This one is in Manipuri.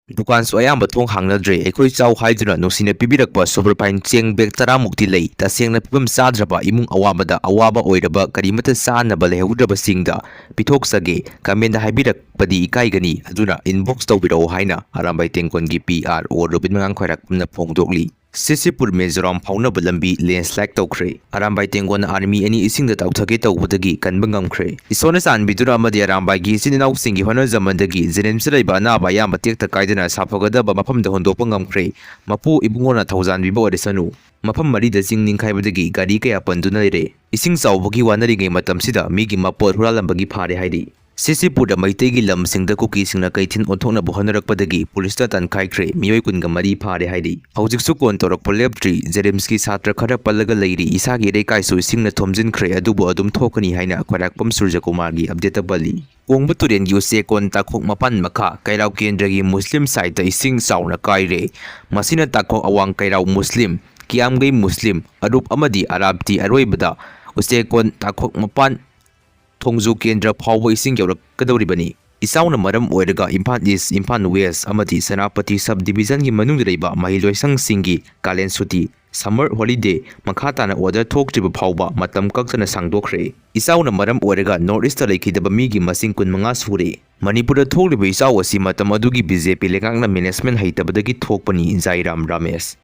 Dukan so ayam thong hangnadre ekhoi chau haiduna nosina pibirakpa superfine cheng bag taramukti lei tasengna pibam sadraba imung awabada awaba oiraba karimata sanaba lehudraba singda pithok kamenda haibirakpadi ikaigani aduna inbox tawbiro haina Arambai tengkongi PR or Robin mangang khairakna phongdokli Sisipur Mizoram Paunaba lambi landslide tawkhre Arambai tengkon army ani Esingda Taothage Twramba kanba ngamkhre isona san bidura amadi Arambai gi sininaw singi hona zamandagi zenemsiraiba anaba yamba tekta kaidana safagadaba mafamda hondokpa ngamkhre mapu ibungona thawjanbiba oresanu mafam marida jingning khaibadagi gari kaya panduna lere ising chawbagi wanarige matamsida migi mapot huralambagi phare haidi Sisipurda maitegi lam singda kuki singna kaithin onthokna bohanarakpadagi polista tan Kankhre miyoi kunga mari phare haidi hawjiksu kon torakpa leptri Jeremski satra khara pallaga leiri isagi rekaisu singna thomjinkhre adubu adum thokani haina khwarakpam Surja Kumargi update bali Kongba turen yuse kon takhok mapan makha kairau kendragi Muslim site ising sauna kaire masina takhok awang kairau Muslim kiamgai Muslim arup amadi Arabti aroibada use kon takhok mapan Thongju Kendra Phawa ising yaurakadoribani isauna maram oiraga Imphal East Imphal West amadi Senapati subdivision gi manung reiba mahiloisang singi kalen suti summer holiday makhatana order thoktriba phawba matam kaktana sangdokre isauna maram oiraga north east laikhidaba migi masing kunmanga sure Manipur thokriba isaw asi matam adugi BJP lekangna management haitabadagi thokpani Jairam Ramesh